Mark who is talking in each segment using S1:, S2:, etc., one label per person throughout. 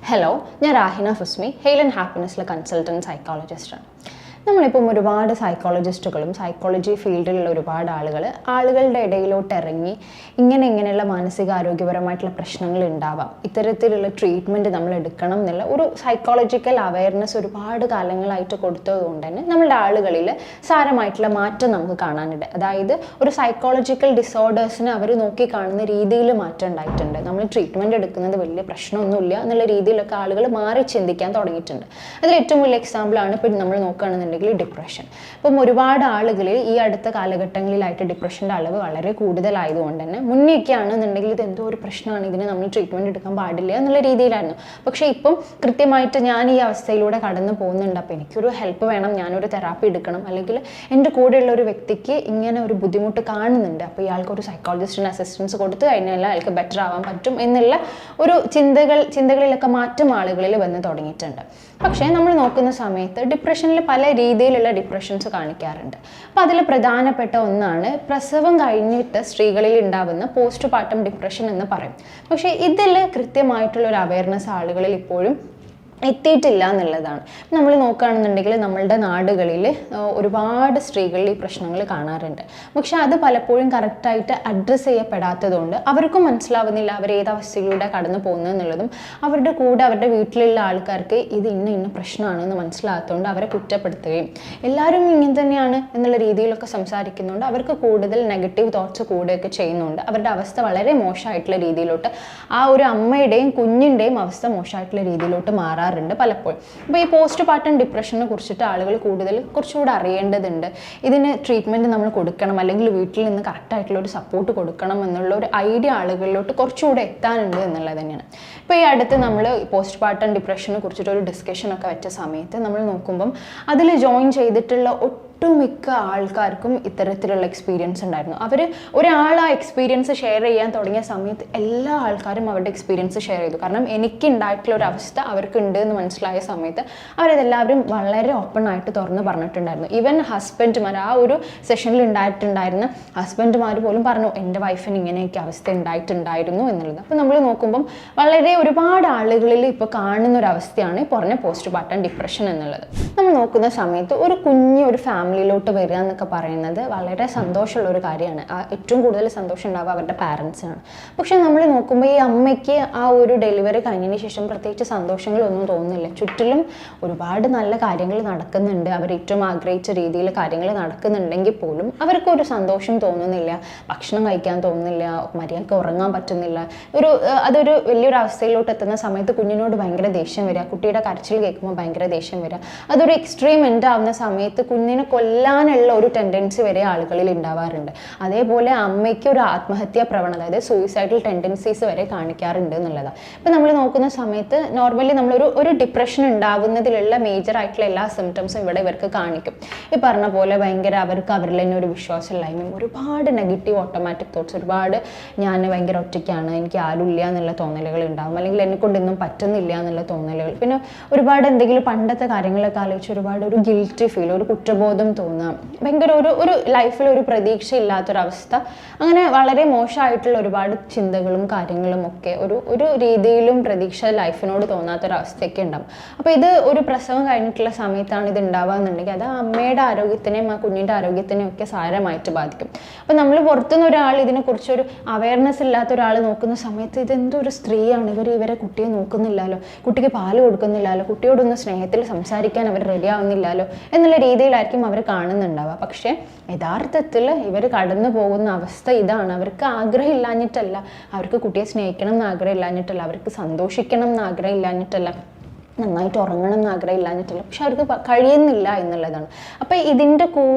S1: Hello, ഞാൻ രാഹിന ഫുസ്മി, hail and ഹാപ്പിനെസ്സിലെ consultant സൈക്കോളജിസ്റ്റാണ്. നമ്മളിപ്പം ഒരുപാട് സൈക്കോളജിസ്റ്റുകളും സൈക്കോളജി ഫീൽഡിലുള്ള ഒരുപാട് ആളുകളുടെ ഇടയിലോട്ട് ഇറങ്ങി ഇങ്ങനെയുള്ള മാനസികാരോഗ്യപരമായിട്ടുള്ള പ്രശ്നങ്ങൾ ഉണ്ടാവാം, ഇത്തരത്തിലുള്ള ട്രീറ്റ്മെൻറ്റ് നമ്മൾ എടുക്കണം എന്നുള്ള ഒരു സൈക്കോളജിക്കൽ അവയർനെസ് ഒരുപാട് കാലങ്ങളായിട്ട് കൊടുത്തതുകൊണ്ട് തന്നെ നമ്മളുടെ ആളുകളിൽ സാരമായിട്ടുള്ള മാറ്റം നമുക്ക് കാണാനുണ്ട്. അതായത് ഒരു സൈക്കോളജിക്കൽ ഡിസോർഡേഴ്സിനെ അവർ നോക്കിക്കാണുന്ന രീതിയിൽ മാറ്റം ഉണ്ടായിട്ടുണ്ട്. നമ്മൾ ട്രീറ്റ്മെൻറ്റ് എടുക്കുന്നത് വലിയ പ്രശ്നമൊന്നുമില്ല എന്നുള്ള രീതിയിലൊക്കെ ആളുകൾ മാറി ചിന്തിക്കാൻ തുടങ്ങിയിട്ടുണ്ട്. അതിൽ ഏറ്റവും വലിയ എക്സാമ്പിളാണ് ഇപ്പം നമ്മൾ നോക്കുകയാണെന്നുണ്ടെങ്കിൽ ഡിപ്രഷൻ. ഇപ്പം ഒരുപാട് ആളുകളിൽ ഈ അടുത്ത കാലഘട്ടങ്ങളിലായിട്ട് ഡിപ്രഷൻ്റെ അളവ് വളരെ കൂടുതലായതുകൊണ്ട് തന്നെ മുന്നേയൊക്കെ ആണെന്നുണ്ടെങ്കിൽ ഇത് എന്തോ ഒരു പ്രശ്നമാണ്, ഇതിന് നമ്മൾ ട്രീറ്റ്മെൻറ്റ് എടുക്കാൻ പാടില്ല എന്നുള്ള രീതിയിലായിരുന്നു. പക്ഷേ ഇപ്പം കൃത്യമായിട്ട് ഞാൻ ഈ അവസ്ഥയിലൂടെ കടന്നു പോകുന്നുണ്ട്, അപ്പോൾ എനിക്കൊരു ഹെൽപ്പ് വേണം, ഞാനൊരു തെറാപ്പി എടുക്കണം, അല്ലെങ്കിൽ എൻ്റെ കൂടെയുള്ള ഒരു വ്യക്തിക്ക് ഇങ്ങനെ ഒരു ബുദ്ധിമുട്ട് കാണുന്നുണ്ട്, അപ്പോൾ ഇയാൾക്കൊരു സൈക്കോളജിസ്റ്റിന് അസിസ്റ്റൻസ് കൊടുത്തു കഴിഞ്ഞാൽ അയാൾക്ക് ബെറ്റർ ആവാൻ പറ്റും എന്നുള്ള ഒരു ചിന്തകളിലൊക്കെ മാറ്റം ആളുകളിൽ വന്ന് തുടങ്ങിയിട്ടുണ്ട്. പക്ഷേ നമ്മൾ നോക്കുന്ന സമയത്ത് ഡിപ്രഷനിൽ പല രീതിയിലുള്ള ഡിപ്രഷൻസ് കാണിക്കാറുണ്ട്. അപ്പോൾ അതിൽ പ്രധാനപ്പെട്ട ഒന്നാണ് പ്രസവം കഴിഞ്ഞിട്ട് സ്ത്രീകളിൽ ഉണ്ടാകുന്ന പോസ്റ്റ് പാർട്ടം ഡിപ്രഷൻ എന്ന് പറയും. പക്ഷേ ഇതിൽ കൃത്യമായിട്ടുള്ള ഒരു അവയർനെസ് ആളുകളിൽ ഇപ്പോഴും എത്തിയിട്ടില്ല എന്നുള്ളതാണ്. നമ്മൾ നോക്കുകയാണെന്നുണ്ടെങ്കിൽ നമ്മളുടെ നാടുകളിൽ ഒരുപാട് സ്ത്രീകളിൽ ഈ പ്രശ്നങ്ങൾ കാണാറുണ്ട്. പക്ഷെ അത് പലപ്പോഴും കറക്റ്റായിട്ട് അഡ്രസ്സ് ചെയ്യപ്പെടാത്തതുകൊണ്ട് അവർക്കും മനസ്സിലാവുന്നില്ല അവർ ഏത് അവസ്ഥയിലൂടെ കടന്നു പോകുന്നത് എന്നുള്ളതും. അവരുടെ കൂടെ അവരുടെ വീട്ടിലുള്ള ആൾക്കാർക്ക് ഇത് ഇന്ന പ്രശ്നമാണെന്ന് മനസ്സിലാകാത്തതുകൊണ്ട് അവരെ കുറ്റപ്പെടുത്തുകയും എല്ലാവരും ഇങ്ങനെ തന്നെയാണ് എന്നുള്ള രീതിയിലൊക്കെ സംസാരിക്കുന്നുണ്ട്. അവർക്ക് കൂടുതൽ നെഗറ്റീവ് തോട്ട്സ് കൂടുകയൊക്കെ ചെയ്യുന്നുണ്ട്. അവരുടെ അവസ്ഥ വളരെ മോശമായിട്ടുള്ള രീതിയിലോട്ട്, ആ ഒരു അമ്മയുടെയും കുഞ്ഞിൻ്റെയും അവസ്ഥ മോശമായിട്ടുള്ള രീതിയിലോട്ട് മാറാറുണ്ട് പലപ്പോഴും. അപ്പോൾ ഈ പോസ്റ്റ് പാർട്ടം ഡിപ്രഷനെ കുറിച്ചിട്ട് ആളുകൾ കുറച്ചുകൂടെ അറിയേണ്ടതുണ്ട്. ഇതിന് ട്രീറ്റ്മെൻറ്റ് നമ്മൾ കൊടുക്കണം, അല്ലെങ്കിൽ വീട്ടിൽ നിന്ന് കറക്റ്റായിട്ടുള്ള ഒരു സപ്പോർട്ട് കൊടുക്കണം എന്നുള്ള ഒരു ഐഡിയ ആളുകളിലോട്ട് കുറച്ചുകൂടെ എത്താനുണ്ട് എന്നുള്ളത് തന്നെയാണ്. ഇപ്പോൾ ഈ അടുത്ത് നമ്മൾ പോസ്റ്റ് പാർട്ടം ഡിപ്രഷനെ കുറിച്ചിട്ടൊരു ഡിസ്കഷനൊക്കെ വെച്ച സമയത്ത് നമ്മൾ നോക്കുമ്പം അതിൽ ജോയിൻ ചെയ്തിട്ടുള്ള ഒട്ടുമിക്ക ആൾക്കാർക്കും ഇത്തരത്തിലുള്ള എക്സ്പീരിയൻസ് ഉണ്ടായിരുന്നു. ഒരാൾ ആ എക്സ്പീരിയൻസ് ഷെയർ ചെയ്യാൻ തുടങ്ങിയ സമയത്ത് എല്ലാ ആൾക്കാരും അവരുടെ എക്സ്പീരിയൻസ് ഷെയർ ചെയ്തു. കാരണം എനിക്കുണ്ടായിട്ടുള്ള ഒരു അവസ്ഥ അവർക്ക് ഉണ്ട് എന്ന് മനസ്സിലായ സമയത്ത് അവരെല്ലാവരും വളരെ ഓപ്പൺ ആയിട്ട് തുറന്ന് പറഞ്ഞിട്ടുണ്ടായിരുന്നു. ഈവൻ ഹസ്ബൻഡ്മാർ, ആ ഒരു സെഷനിൽ ഉണ്ടായിട്ടുണ്ടായിരുന്ന ഹസ്ബൻഡ്മാർ പോലും പറഞ്ഞു എൻ്റെ വൈഫിന് ഇങ്ങനെയൊക്കെ അവസ്ഥ ഉണ്ടായിട്ടുണ്ടായിരുന്നു എന്നുള്ളത്. അപ്പോൾ നമ്മൾ നോക്കുമ്പം വളരെ ഒരുപാട് ആളുകളിൽ ഇപ്പോൾ കാണുന്ന ഒരു അവസ്ഥയാണ് ഈ പറഞ്ഞ പോസ്റ്റ് പാർട്ടം ഡിപ്രഷൻ എന്നുള്ളത്. നമ്മൾ നോക്കുന്ന സമയത്ത് ഒരു ഫാമിലിയിലോട്ട് വരിക എന്നൊക്കെ പറയുന്നത് വളരെ സന്തോഷമുള്ള ഒരു കാര്യമാണ്. ഏറ്റവും കൂടുതൽ സന്തോഷം ഉണ്ടാവുക അവരുടെ പാരൻസിനാണ്. പക്ഷെ നമ്മൾ നോക്കുമ്പോൾ ഈ അമ്മയ്ക്ക് ആ ഒരു ഡെലിവറി കഴിഞ്ഞതിന് ശേഷം പ്രത്യേകിച്ച് സന്തോഷങ്ങളൊന്നും തോന്നുന്നില്ല. ചുറ്റിലും ഒരുപാട് നല്ല കാര്യങ്ങൾ നടക്കുന്നുണ്ട്, അവർ ഏറ്റവും ആഗ്രഹിച്ച രീതിയിൽ കാര്യങ്ങൾ നടക്കുന്നുണ്ടെങ്കിൽ പോലും അവർക്കൊരു സന്തോഷം തോന്നുന്നില്ല, ഭക്ഷണം കഴിക്കാൻ തോന്നുന്നില്ല, മര്യാദയ്ക്ക് ഉറങ്ങാൻ പറ്റുന്നില്ല. അതൊരു വലിയൊരു അവസ്ഥയിലോട്ട് എത്തുന്ന സമയത്ത് കുഞ്ഞിനോട് ഭയങ്കര ദേഷ്യം വരിക, കുട്ടിയുടെ കരച്ചിൽ കേൾക്കുമ്പോൾ ഭയങ്കര ദേഷ്യം വരിക. അതൊരു എക്സ്ട്രീം എൻഡ് ആവുന്ന സമയത്ത് കുഞ്ഞിനെ കൊല്ലാനുള്ള ഒരു ടെൻഡൻസി വരെ ആളുകളിൽ ഉണ്ടാവാറുണ്ട്. അതേപോലെ അമ്മയ്ക്ക് ഒരു ആത്മഹത്യാ പ്രവണത, അതായത് സൂയിസൈഡൽ ടെൻഡൻസീസ് വരെ കാണിക്കാറുണ്ട് എന്നുള്ളതാണ്. ഇപ്പം നമ്മൾ നോക്കുന്ന സമയത്ത് നോർമലി ഒരു ഡിപ്രഷൻ ഉണ്ടാകുന്നതിലുള്ള മേജർ ആയിട്ടുള്ള എല്ലാ സിംറ്റംസും ഇവർക്ക് കാണിക്കും. ഈ പറഞ്ഞ പോലെ ഭയങ്കര അവർക്ക് അവരിൽ തന്നെ ഒരു വിശ്വാസമില്ലായ്മയും, ഒരുപാട് നെഗറ്റീവ് ഓട്ടോമാറ്റിക് തോട്ട്സ്, ഒരുപാട് ഞാൻ ഭയങ്കര ഒറ്റയ്ക്കാണ്, എനിക്ക് ആരുമില്ല എന്നുള്ള തോന്നലുകൾ ഉണ്ടാകും, അല്ലെങ്കിൽ എന്നെക്കൊണ്ടൊന്നും പറ്റുന്നില്ല എന്നുള്ള തോന്നലുകൾ. പിന്നെ ഒരുപാട് എന്തെങ്കിലും പണ്ടത്തെ കാര്യങ്ങളൊക്കെ ആലോചിച്ച് ഒരുപാട് ഒരു ഗിൽറ്റി ഫീൽ, ഒരു കുറ്റബോധം തോന്നുക, ഭയങ്കര ഒരു ലൈഫിൽ ഒരു പ്രതീക്ഷ ഇല്ലാത്തൊരവസ്ഥ, അങ്ങനെ വളരെ മോശമായിട്ടുള്ള ഒരുപാട് ചിന്തകളും കാര്യങ്ങളും ഒക്കെ ഒരു രീതിയിലും പ്രതീക്ഷ ലൈഫിനോട് തോന്നാത്തൊരവസ്ഥയൊക്കെ ഉണ്ടാകും. അപ്പോൾ ഇത് ഒരു പ്രസവം കഴിഞ്ഞിട്ടുള്ള സമയത്താണ് ഇത് ഉണ്ടാവുക എന്നുണ്ടെങ്കിൽ അത് അമ്മയുടെ ആരോഗ്യത്തിനെയും ആ കുഞ്ഞിൻ്റെ ആരോഗ്യത്തിനെയും ഒക്കെ സാരമായിട്ട് ബാധിക്കും. അപ്പോൾ നമ്മൾ പുറത്തുനിന്ന് ഒരാൾ ഇതിനെക്കുറിച്ചൊരു അവയർനെസ് ഇല്ലാത്ത ഒരാൾ നോക്കുന്ന സമയത്ത് ഇതെന്തോ ഒരു സ്ത്രീയാണ്, ഇവരെ കുട്ടിയെ നോക്കുന്നില്ലല്ലോ, കുട്ടിക്ക് പാല് കൊടുക്കുന്നില്ലല്ലോ, കുട്ടിയോടൊന്ന് സ്നേഹത്തിൽ സംസാരിക്കാൻ അവർ റെഡി ആവുന്നില്ലല്ലോ എന്നുള്ള രീതിയിലായിരിക്കും അവർ കാണുന്നുണ്ടാവുക. പക്ഷേ യഥാർത്ഥത്തിൽ ഇവർ കടന്നു പോകുന്ന അവസ്ഥ ഇതാണ്. അവർക്ക് ആഗ്രഹം ഇല്ലാഞ്ഞിട്ടല്ല, അവർക്ക് കുട്ടിയെ സ്നേഹിക്കണം എന്ന് ആഗ്രഹം ഇല്ലാഞ്ഞിട്ടല്ല, അവർക്ക് സന്തോഷിക്കണം എന്ന് ആഗ്രഹം ഇല്ലാഞ്ഞിട്ടല്ല, നന്നായിട്ട് ഉറങ്ങണം എന്ന് ആഗ്രഹം ഇല്ലാഞ്ഞിട്ടില്ല, പക്ഷെ അവർക്ക് കഴിയുന്നില്ല എന്നുള്ളതാണ്. അപ്പോൾ ഇതിൻ്റെ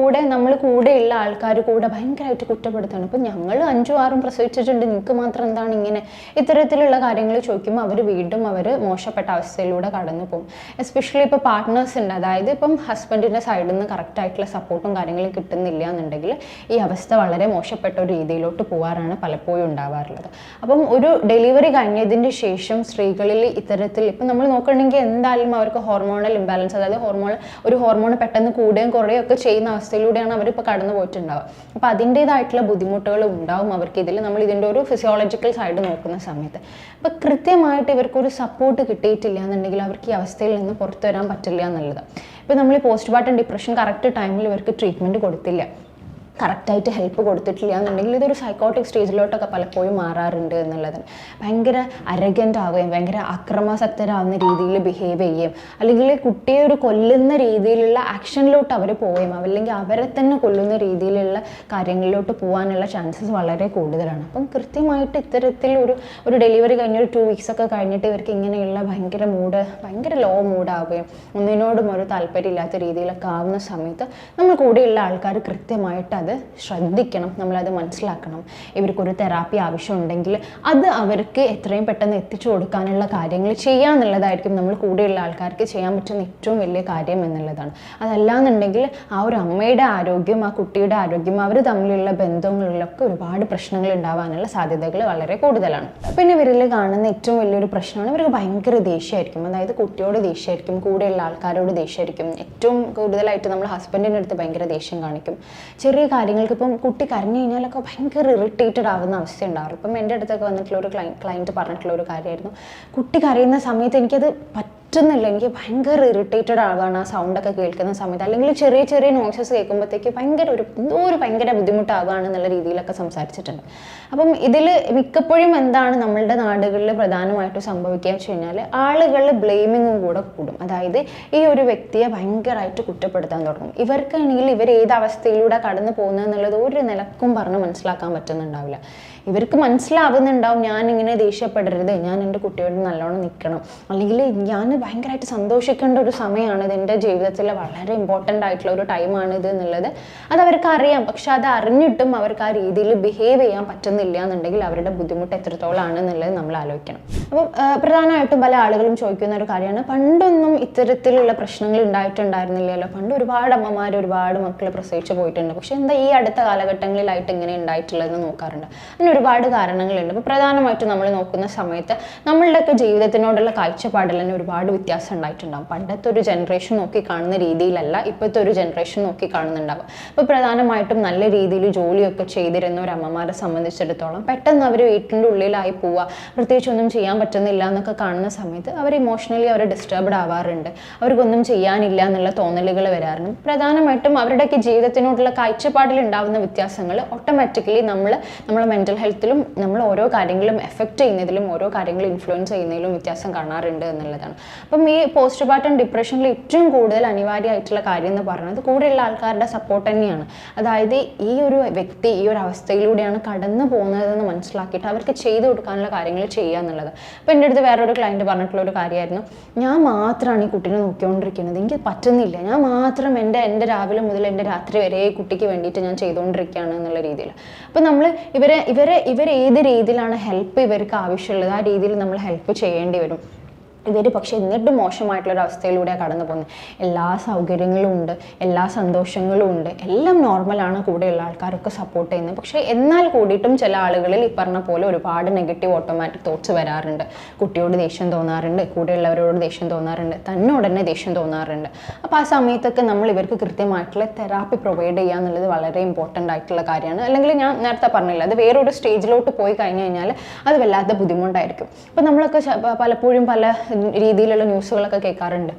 S1: നമ്മൾ കൂടെയുള്ള ആൾക്കാർ കൂടെ ഭയങ്കരമായിട്ട് കുറ്റപ്പെടുത്താണ്. ഇപ്പോൾ ഞങ്ങൾ 5ഉം 6ഉം പ്രസവിച്ചിട്ടുണ്ട്, നിങ്ങൾക്ക് മാത്രം എന്താണ് ഇങ്ങനെ, ഇത്തരത്തിലുള്ള കാര്യങ്ങൾ ചോദിക്കുമ്പോൾ അവർ മോശപ്പെട്ട അവസ്ഥയിലൂടെ കടന്നു പോകും. എസ്പെഷ്യലി ഇപ്പോൾ പാർട്ട്നേഴ്സ് ഉണ്ട്, അതായത് ഇപ്പം ഹസ്ബൻഡിൻ്റെ സൈഡിൽ നിന്ന് കറക്റ്റായിട്ടുള്ള സപ്പോർട്ടും കാര്യങ്ങളും കിട്ടുന്നില്ല എന്നുണ്ടെങ്കിൽ ഈ അവസ്ഥ വളരെ മോശപ്പെട്ട ഒരു രീതിയിലോട്ട് പോകാറാണ് പലപ്പോഴും ഉണ്ടാവാറുള്ളത്. അപ്പം ഒരു ഡെലിവറി കഴിഞ്ഞതിന് ശേഷം സ്ത്രീകളിൽ ഇത്തരത്തിൽ ഇപ്പം നമ്മൾ നോക്കുകയാണെങ്കിൽ എന്തായാലും അവർക്ക് ഹോർമോണൽ ഇംബാലൻസ്, അതായത് ഒരു ഹോർമോൺ പെട്ടെന്ന് കൂടുകയും കുറയുകയും ഒക്കെ ചെയ്യുന്ന അവസ്ഥയിലൂടെയാണ് അവരിപ്പോൾ കടന്നു പോയിട്ടുണ്ടാവുക. അപ്പോൾ അതിൻ്റേതായിട്ടുള്ള ബുദ്ധിമുട്ടുകൾ ഉണ്ടാവും അവർക്ക് ഇതിൽ, നമ്മൾ ഇതിൻ്റെ ഒരു ഫിസിയോളജിക്കൽ സൈഡ് നോക്കുന്ന സമയത്ത്. അപ്പോൾ കൃത്യമായിട്ട് ഇവർക്കൊരു സപ്പോർട്ട് കിട്ടിയിട്ടില്ല എന്നുണ്ടെങ്കിൽ അവർക്ക് ഈ അവസ്ഥയിൽ നിന്ന് പുറത്തു വരാൻ പറ്റില്ല എന്നുള്ളത്. ഇപ്പോൾ നമ്മൾ പോസ്റ്റ്മോർട്ടം ഡിപ്രഷൻ കറക്റ്റ് ടൈമിൽ ഇവർക്ക് ട്രീറ്റ്മെൻറ്റ് കൊടുത്തില്ല, കറക്റ്റായിട്ട് ഹെൽപ്പ് കൊടുത്തിട്ടില്ല എന്നുണ്ടെങ്കിൽ ഇതൊരു സൈക്കോട്ടിക് സ്റ്റേജിലോട്ടൊക്കെ പലപ്പോഴും മാറാറുണ്ട് എന്നുള്ളതാണ്. ഭയങ്കര അരഗൻ്റ് ആവുകയും ഭയങ്കര അക്രമാസക്തരാകുന്ന രീതിയിൽ ബിഹേവ് ചെയ്യുകയും അല്ലെങ്കിൽ കുട്ടിയെ ഒരു കൊല്ലുന്ന രീതിയിലുള്ള ആക്ഷനിലോട്ട് അവർ പോവുകയും അല്ലെങ്കിൽ അവരെ തന്നെ കൊല്ലുന്ന രീതിയിലുള്ള കാര്യങ്ങളിലോട്ട് പോകാനുള്ള ചാൻസസ് വളരെ കൂടുതലാണ്. അപ്പം കൃത്യമായിട്ട് ഇത്തരത്തിൽ ഒരു ഡെലിവറി കഴിഞ്ഞൊരു 2 weeks ഒക്കെ കഴിഞ്ഞിട്ട് ഇവർക്ക് ഇങ്ങനെയുള്ള ഭയങ്കര ലോ മൂഡാവുകയും ഒന്നിനോടും ഒരു താല്പര്യമില്ലാത്ത രീതിയിലൊക്കെ ആവുന്ന സമയത്ത് നമ്മൾ കൂടെയുള്ള ആൾക്കാർ കൃത്യമായിട്ട് അത് ശ്രദ്ധിക്കണം, നമ്മളത് മനസ്സിലാക്കണം. ഇവർക്കൊരു തെറാപ്പി ആവശ്യമുണ്ടെങ്കിൽ അത് അവർക്ക് എത്രയും പെട്ടെന്ന് എത്തിച്ചു കൊടുക്കാനുള്ള കാര്യങ്ങൾ ചെയ്യാന്നുള്ളതായിരിക്കും നമ്മൾ കൂടെയുള്ള ആൾക്കാർക്ക് ചെയ്യാൻ പറ്റുന്ന ഏറ്റവും വലിയ കാര്യം എന്നുള്ളതാണ്. അതല്ലാന്നുണ്ടെങ്കിൽ ആ ഒരു അമ്മയുടെ ആരോഗ്യം, ആ കുട്ടിയുടെ ആരോഗ്യം, അവർ തമ്മിലുള്ള ബന്ധങ്ങളിലൊക്കെ ഒരുപാട് പ്രശ്നങ്ങൾ ഉണ്ടാവാനുള്ള സാധ്യതകൾ വളരെ കൂടുതലാണ്. പിന്നെ ഇവരിൽ കാണുന്ന ഏറ്റവും വലിയൊരു പ്രശ്നമാണ് ഇവർക്ക് ഭയങ്കര ദേഷ്യമായിരിക്കും. അതായത് കുട്ടിയോട് ദേഷ്യമായിരിക്കും, കൂടെയുള്ള ആൾക്കാരോട് ദേഷ്യമായിരിക്കും. ഏറ്റവും കൂടുതലായിട്ട് നമ്മൾ ഹസ്ബൻഡിൻ്റെ അടുത്ത് ഭയങ്കര ദേഷ്യം കാണിക്കും. ചെറിയ കാര്യങ്ങൾക്ക് ഇപ്പം കുട്ടി കരഞ്ഞു കഴിഞ്ഞാലൊക്കെ ഭയങ്കര ഇറിറ്റേറ്റഡ് ആവുന്ന അവസ്ഥ ഉണ്ടാവും. ഇപ്പം എൻ്റെ അടുത്തൊക്കെ വന്നിട്ടുള്ള ഒരു ക്ലയൻറ്റ് പറഞ്ഞിട്ടുള്ള ഒരു കാര്യമായിരുന്നു, കുട്ടി കരയുന്ന സമയത്ത് എനിക്കത് പറ്റുന്നില്ല, എനിക്ക് ഭയങ്കര ഇറിറ്റേറ്റഡ് ആവുകയാണ് ആ സൗണ്ടൊക്കെ കേൾക്കുന്ന സമയത്ത്, അല്ലെങ്കിൽ ചെറിയ നോയ്സസ് കേൾക്കുമ്പോഴത്തേക്ക് ഭയങ്കര ബുദ്ധിമുട്ടാവുകയാണ് എന്നുള്ള രീതിയിലൊക്കെ സംസാരിച്ചിട്ടുണ്ട്. അപ്പം ഇതിൽ മിക്കപ്പോഴും എന്താണ് നമ്മളുടെ നാടുകളിൽ പ്രധാനമായിട്ടും സംഭവിക്കുക വെച്ച് കഴിഞ്ഞാൽ ആളുകൾ ബ്ലെയിമിങ്ങും കൂടെ കൂടും. അതായത് ഈ ഒരു വ്യക്തിയെ ഭയങ്കരമായിട്ട് കുറ്റപ്പെടുത്താൻ തുടങ്ങും. ഇവർക്കാണെങ്കിൽ ഇവർ ഏത് അവസ്ഥയിലൂടെ കടന്നു പോകുന്നത് എന്നുള്ളത് ഒരു നിലക്കും പറഞ്ഞ് മനസ്സിലാക്കാൻ പറ്റുന്നുണ്ടാവില്ല. ഇവർക്ക് മനസ്സിലാവുന്നുണ്ടാവും ഞാനിങ്ങനെ ദേഷ്യപ്പെടരുത്, ഞാൻ എൻ്റെ കുട്ടിയോട് നല്ലോണം നിൽക്കണം, അല്ലെങ്കിൽ ഞാൻ ഭയങ്കരമായിട്ട് സന്തോഷിക്കേണ്ട ഒരു സമയമാണ്, ഇത് എൻ്റെ ജീവിതത്തിലെ വളരെ ഇമ്പോർട്ടൻ്റ് ആയിട്ടുള്ള ഒരു ടൈമാണിത് എന്നുള്ളത് അതവർക്ക് അറിയാം. പക്ഷെ അത് അറിഞ്ഞിട്ടും അവർക്ക് ആ രീതിയിൽ ബിഹേവ് ചെയ്യാൻ പറ്റുന്നില്ല എന്നുണ്ടെങ്കിൽ അവരുടെ ബുദ്ധിമുട്ട് എത്രത്തോളമാണ് എന്നുള്ളത് നമ്മൾ ആലോചിക്കണം. അപ്പം പ്രധാനമായിട്ടും പല ആളുകളും ചോദിക്കുന്ന ഒരു കാര്യമാണ്, പണ്ടൊന്നും ഇത്തരത്തിലുള്ള പ്രശ്നങ്ങൾ ഉണ്ടായിട്ടുണ്ടായിരുന്നില്ലല്ലോ, പണ്ട് ഒരുപാട് അമ്മമാർ ഒരുപാട് മക്കളെ പ്രസവിച്ച് പോയിട്ടുണ്ട്, പക്ഷെ എന്താ ഈ അടുത്ത കാലഘട്ടങ്ങളിലായിട്ട് ഇങ്ങനെ ഉണ്ടായിട്ടുള്ളതെന്ന് നോക്കാറുണ്ട്. ഒരുപാട് കാരണങ്ങളുണ്ട്. അപ്പോൾ പ്രധാനമായിട്ടും നമ്മൾ നോക്കുന്ന സമയത്ത് നമ്മളുടെയൊക്കെ ജീവിതത്തിനോടുള്ള കാഴ്ചപ്പാടിൽ തന്നെ ഒരുപാട് വ്യത്യാസം ഉണ്ടായിട്ടുണ്ടാകും. പണ്ടത്തെ ഒരു ജനറേഷൻ നോക്കി കാണുന്ന രീതിയിലല്ല ഇപ്പോഴത്തെ ഒരു ജനറേഷൻ നോക്കി കാണുന്നുണ്ടാകും. അപ്പോൾ പ്രധാനമായിട്ടും നല്ല രീതിയിൽ ജോലിയൊക്കെ ചെയ്തിരുന്ന ഒരു അമ്മമാരെ സംബന്ധിച്ചിടത്തോളം പെട്ടെന്ന് അവർ വീട്ടിൻ്റെ ഉള്ളിലായി പോവുക, പ്രത്യേകിച്ചൊന്നും ചെയ്യാൻ പറ്റുന്നില്ല എന്നൊക്കെ കാണുന്ന സമയത്ത് അവർ ഇമോഷണലി അവർ ഡിസ്റ്റർബ്ഡ് ആവാറുണ്ട്, അവർക്കൊന്നും ചെയ്യാനില്ല എന്നുള്ള തോന്നലുകൾ വരാറുണ്ട്. പ്രധാനമായിട്ടും അവരുടെയൊക്കെ ജീവിതത്തിനോടുള്ള കാഴ്ചപ്പാടിൽ ഉണ്ടാകുന്ന വ്യത്യാസങ്ങൾ ഓട്ടോമാറ്റിക്കലി നമ്മളെ മെൻ്റൽ ഹെൽത്തിലും നമ്മൾ ഓരോ കാര്യങ്ങളും എഫക്റ്റ് ചെയ്യുന്നതിലും ഓരോ കാര്യങ്ങളും ഇൻഫ്ലുവൻസ് ചെയ്യുന്നതിലും വ്യത്യാസം കാണാറുണ്ട് എന്നുള്ളതാണ്. അപ്പം ഈ പോസ്റ്റ്മോർട്ടം ഡിപ്രഷനിൽ ഏറ്റവും കൂടുതൽ അനിവാര്യമായിട്ടുള്ള കാര്യം എന്ന് പറയുന്നത് കൂടെയുള്ള ആൾക്കാരുടെ സപ്പോർട്ട് തന്നെയാണ്. അതായത് ഈ ഒരു വ്യക്തി ഈ ഒരു അവസ്ഥയിലൂടെയാണ് കടന്നു പോകുന്നതെന്ന് മനസ്സിലാക്കിയിട്ട് അവർക്ക് ചെയ്തു കൊടുക്കാനുള്ള കാര്യങ്ങൾ ചെയ്യുക എന്നുള്ളത്. അപ്പോൾ എൻ്റെ അടുത്ത് വേറൊരു ക്ലയൻറ്റ് പറഞ്ഞിട്ടുള്ള ഒരു കാര്യമായിരുന്നു, ഞാൻ മാത്രമാണ് ഈ കുട്ടീനെ നോക്കിക്കൊണ്ടിരിക്കുന്നത്, എനിക്ക് പറ്റുന്നില്ല, ഞാൻ മാത്രം എൻ്റെ രാവിലെ മുതൽ എൻ്റെ രാത്രി വരെ കുട്ടിക്ക് വേണ്ടിയിട്ട് ഞാൻ ചെയ്തുകൊണ്ടിരിക്കുകയാണ് എന്നുള്ള രീതിയിൽ. അപ്പോൾ നമ്മൾ ഇവർ ഏത് രീതിയിലാണ് ഹെൽപ്പ് ഇവർക്ക് ആവശ്യമുള്ളത് ആ രീതിയിൽ നമ്മൾ ഹെൽപ്പ് ചെയ്യേണ്ടി വരും. ഇവർ പക്ഷെ എന്നിട്ടും മോശമായിട്ടുള്ളൊരു അവസ്ഥയിലൂടെ കടന്നു പോകുന്നത്. എല്ലാ സൗകര്യങ്ങളും ഉണ്ട്, എല്ലാ സന്തോഷങ്ങളും ഉണ്ട്, എല്ലാം നോർമലാണ്, കൂടെയുള്ള ആൾക്കാരൊക്കെ സപ്പോർട്ട് ചെയ്യുന്നത്. പക്ഷേ എന്നാൽ കൂടിയിട്ടും ചില ആളുകളിൽ ഈ പറഞ്ഞ പോലെ ഒരുപാട് നെഗറ്റീവ് ഓട്ടോമാറ്റിക് തോട്ട്സ് വരാറുണ്ട്. കുട്ടിയോട് ദേഷ്യം തോന്നാറുണ്ട്, കൂടെയുള്ളവരോട് ദേഷ്യം തോന്നാറുണ്ട്, തന്നോട് തന്നെ ദേഷ്യം തോന്നാറുണ്ട്. അപ്പോൾ ആ സമയത്തൊക്കെ നമ്മൾ ഇവർക്ക് കൃത്യമായിട്ടുള്ള തെറാപ്പി പ്രൊവൈഡ് ചെയ്യുക എന്നുള്ളത് വളരെ ഇമ്പോർട്ടൻ്റ് ആയിട്ടുള്ള കാര്യമാണ്. അല്ലെങ്കിൽ ഞാൻ നേരത്തെ പറഞ്ഞില്ല, അത് വേറൊരു സ്റ്റേജിലോട്ട് പോയി കഴിഞ്ഞ് കഴിഞ്ഞാൽ അത് വല്ലാത്ത ബുദ്ധിമുട്ടായിരിക്കും. അപ്പോൾ നമ്മളൊക്കെ പലപ്പോഴും പല രീതിയിലുള്ള ന്യൂസുകളൊക്കെ കേൾക്കാറുണ്ട്.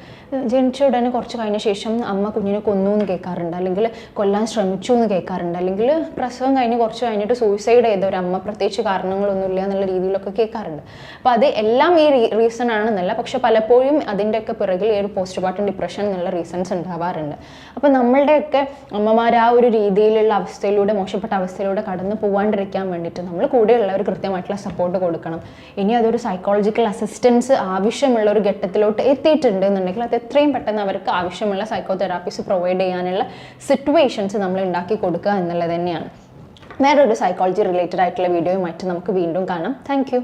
S1: ജനിച്ച ഉടനെ കുറച്ച് കഴിഞ്ഞ ശേഷം അമ്മ കുഞ്ഞിനെ കൊന്നു എന്ന് കേൾക്കാറുണ്ട്, അല്ലെങ്കിൽ കൊല്ലാൻ ശ്രമിച്ചു എന്ന് കേൾക്കാറുണ്ട്, അല്ലെങ്കിൽ പ്രസവം കഴിഞ്ഞ് കുറച്ച് കഴിഞ്ഞിട്ട് സൂയിസൈഡ് ചെയ്ത ഒരു അമ്മ പ്രത്യേകിച്ച് കാരണങ്ങളൊന്നുമില്ല എന്നുള്ള രീതിയിലൊക്കെ കേൾക്കാറുണ്ട്. അപ്പോൾ അത് എല്ലാം ഈ റീസൺ ആണെന്നല്ല, പക്ഷെ പലപ്പോഴും അതിൻ്റെയൊക്കെ പിറകിൽ ഈ ഒരു പോസ്റ്റ്മോർട്ടം ഡിപ്രഷൻ എന്നുള്ള റീസൺസ് ഉണ്ടാവാറുണ്ട്. അപ്പോൾ നമ്മളുടെയൊക്കെ അമ്മമാർ ആ ഒരു രീതിയിലുള്ള അവസ്ഥയിലൂടെ, മോശപ്പെട്ട അവസ്ഥയിലൂടെ കടന്നു പോകാണ്ടിരിക്കാൻ വേണ്ടിയിട്ട് നമ്മൾ കൂടെയുള്ളവർ കൃത്യമായിട്ടുള്ള സപ്പോർട്ട് കൊടുക്കണം. ഇനി അതൊരു സൈക്കോളജിക്കൽ അസിസ്റ്റൻസ് ആവശ്യമുള്ള ഒരു ഘട്ടത്തിലോട്ട് എത്തിയിട്ടുണ്ട് എന്നുണ്ടെങ്കിൽ അത് എത്രയും പെട്ടെന്ന് അവർക്ക് ആവശ്യമുള്ള സൈക്കോ തെറാപ്പീസ് പ്രൊവൈഡ് ചെയ്യാനുള്ള സിറ്റുവേഷൻസ് നമ്മൾ ഉണ്ടാക്കി കൊടുക്കുക എന്നുള്ളത് തന്നെയാണ്. വേറൊരു സൈക്കോളജി റിലേറ്റഡ് ആയിട്ടുള്ള വീഡിയോയുമായിട്ട് നമുക്ക് വീണ്ടും കാണാം. താങ്ക്